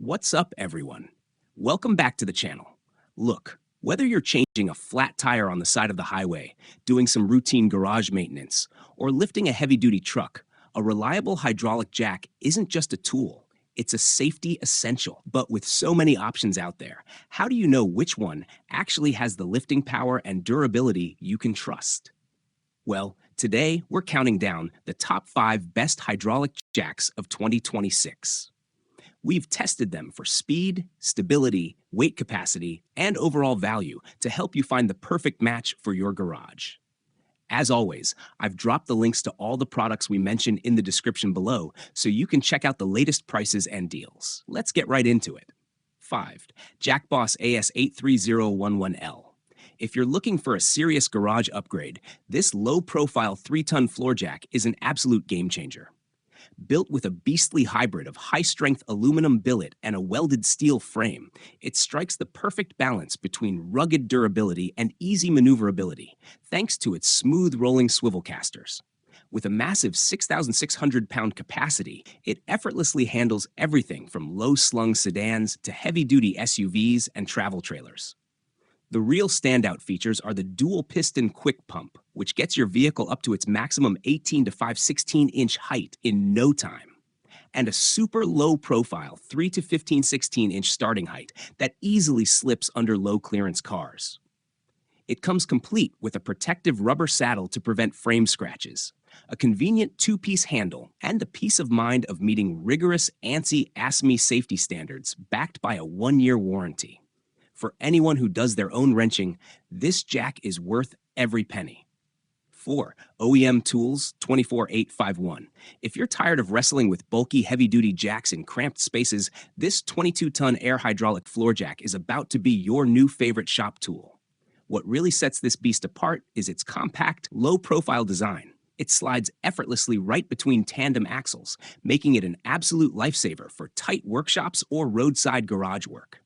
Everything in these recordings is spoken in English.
What's up, everyone? Welcome back to the channel. Look, whether you're changing a flat tire on the side of the highway, doing some routine garage maintenance, or lifting a heavy-duty truck, a reliable hydraulic jack isn't just a tool, it's a safety essential. But with so many options out there, how do you know which one actually has the lifting power and durability you can trust? Well, today we're counting down the top 5 best hydraulic jacks of 2026. We've tested them for speed, stability, weight capacity, and overall value to help you find the perfect match for your garage. As always, I've dropped the links to all the products we mentioned in the description below so you can check out the latest prices and deals. Let's get right into it. 5. JackBoss AS83011L. If you're looking for a serious garage upgrade, this low-profile 3-ton floor jack is an absolute game changer. Built with a beastly hybrid of high-strength aluminum billet and a welded steel frame, it strikes the perfect balance between rugged durability and easy maneuverability, thanks to its smooth rolling swivel casters. With a massive 6,600-pound capacity, it effortlessly handles everything from low-slung sedans to heavy-duty SUVs and travel trailers. The real standout features are the dual-piston quick pump, which gets your vehicle up to its maximum 18 to 5/16-inch height in no time, and a super low-profile 3 to 15/16-inch starting height that easily slips under low-clearance cars. It comes complete with a protective rubber saddle to prevent frame scratches, a convenient 2-piece handle, and the peace of mind of meeting rigorous ANSI ASME safety standards backed by a 1-year warranty. For anyone who does their own wrenching, this jack is worth every penny. 4. OEM Tools 24851. If you're tired of wrestling with bulky, heavy-duty jacks in cramped spaces, this 22-ton air hydraulic floor jack is about to be your new favorite shop tool. What really sets this beast apart is its compact, low-profile design. It slides effortlessly right between tandem axles, making it an absolute lifesaver for tight workshops or roadside garage work.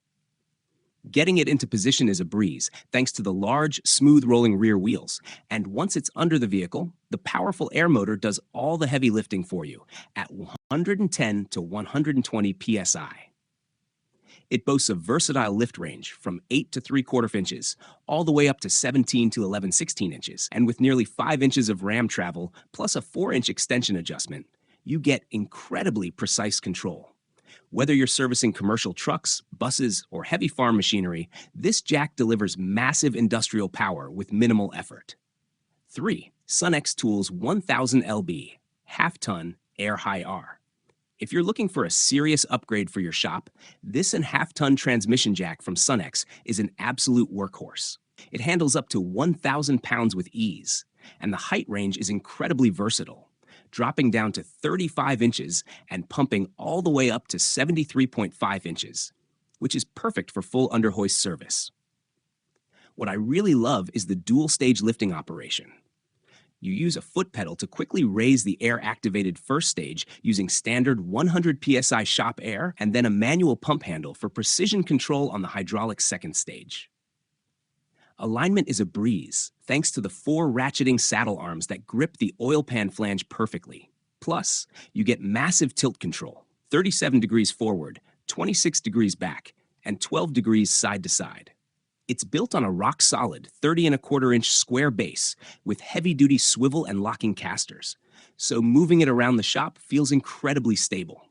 Getting it into position is a breeze, thanks to the large, smooth-rolling rear wheels. And once it's under the vehicle, the powerful air motor does all the heavy lifting for you at 110 to 120 psi. It boasts a versatile lift range from 8 to 3/4 inches, all the way up to 17 to 11/16 inches. And with nearly 5 inches of ram travel, plus a 4-inch extension adjustment, you get incredibly precise control. Whether you're servicing commercial trucks, buses, or heavy farm machinery, this jack delivers massive industrial power with minimal effort. 3. SunX Tools 1000LB, half-ton air high R. If you're looking for a serious upgrade for your shop, this and half-ton transmission jack from SunX is an absolute workhorse. It handles up to 1,000 pounds with ease, and the height range is incredibly versatile, dropping down to 35 inches and pumping all the way up to 73.5 inches, which is perfect for full underhoist service. What I really love is the dual-stage lifting operation. You use a foot pedal to quickly raise the air-activated first stage using standard 100 psi shop air, and then a manual pump handle for precision control on the hydraulic second stage. Alignment is a breeze, thanks to the 4 ratcheting saddle arms that grip the oil pan flange perfectly. Plus, you get massive tilt control, 37 degrees forward, 26 degrees back, and 12 degrees side to side. It's built on a rock-solid 30 1/4-inch square base with heavy-duty swivel and locking casters, so moving it around the shop feels incredibly stable.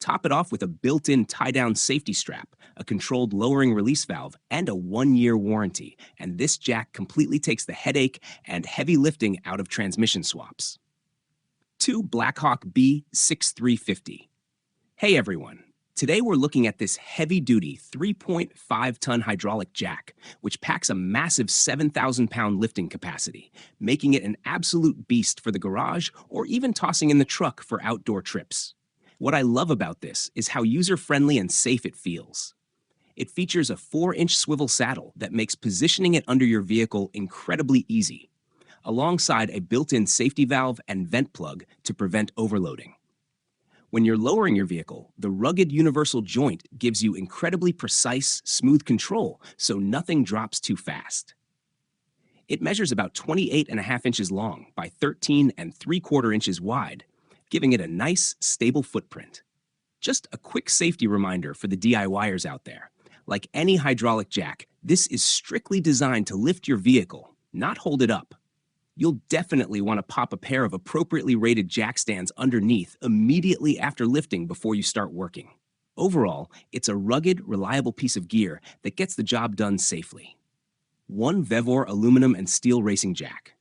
Top it off with a built-in tie-down safety strap, a controlled lowering release valve, and a 1-year warranty, and this jack completely takes the headache and heavy lifting out of transmission swaps. 2. Blackhawk B6350. Hey everyone, today we're looking at this heavy-duty 3.5-ton hydraulic jack, which packs a massive 7,000-pound lifting capacity, making it an absolute beast for the garage or even tossing in the truck for outdoor trips. What I love about this is how user-friendly and safe it feels. It features a 4-inch swivel saddle that makes positioning it under your vehicle incredibly easy, alongside a built-in safety valve and vent plug to prevent overloading. When you're lowering your vehicle, the rugged universal joint gives you incredibly precise, smooth control so nothing drops too fast. It measures about 28.5 inches long by 13 3/4 inches wide, giving it a nice, stable footprint. Just a quick safety reminder for the DIYers out there. Like any hydraulic jack, this is strictly designed to lift your vehicle, not hold it up. You'll definitely want to pop a pair of appropriately rated jack stands underneath immediately after lifting before you start working. Overall, it's a rugged, reliable piece of gear that gets the job done safely. One Vevor aluminum and steel racing jack.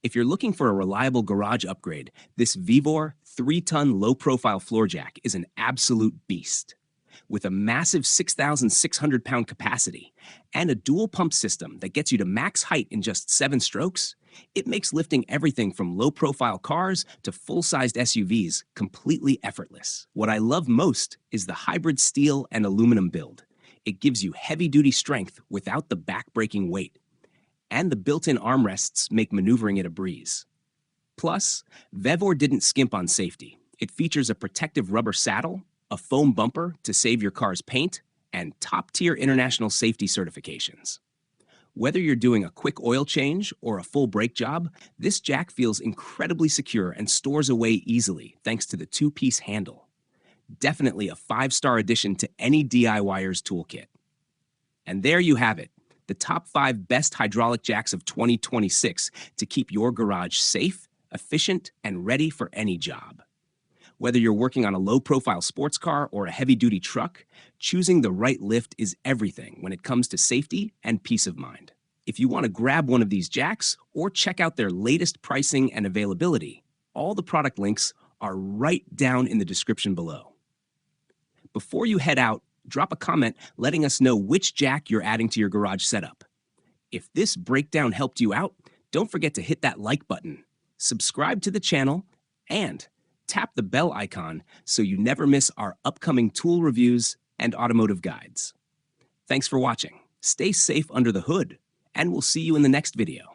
If you're looking for a reliable garage upgrade, this Vevor 3-ton low-profile floor jack is an absolute beast. With a massive 6,600-pound capacity and a dual pump system that gets you to max height in just 7 strokes, it makes lifting everything from low-profile cars to full-sized SUVs completely effortless. What I love most is the hybrid steel and aluminum build. It gives you heavy-duty strength without the back-breaking weight. And the built-in armrests make maneuvering it a breeze. Plus, Vevor didn't skimp on safety. It features a protective rubber saddle, a foam bumper to save your car's paint, and top-tier international safety certifications. Whether you're doing a quick oil change or a full brake job, this jack feels incredibly secure and stores away easily thanks to the 2-piece handle. Definitely a 5-star addition to any DIYer's toolkit. And there you have it, the top 5 best hydraulic jacks of 2026 to keep your garage safe, efficient, and ready for any job. Whether you're working on a low-profile sports car or a heavy-duty truck, choosing the right lift is everything when it comes to safety and peace of mind. If you want to grab one of these jacks or check out their latest pricing and availability, all the product links are right down in the description below. Before you head out, drop a comment letting us know which jack you're adding to your garage setup. If this breakdown helped you out, don't forget to hit that like button, subscribe to the channel, and tap the bell icon so you never miss our upcoming tool reviews and automotive guides. Thanks for watching. Stay safe under the hood, and we'll see you in the next video.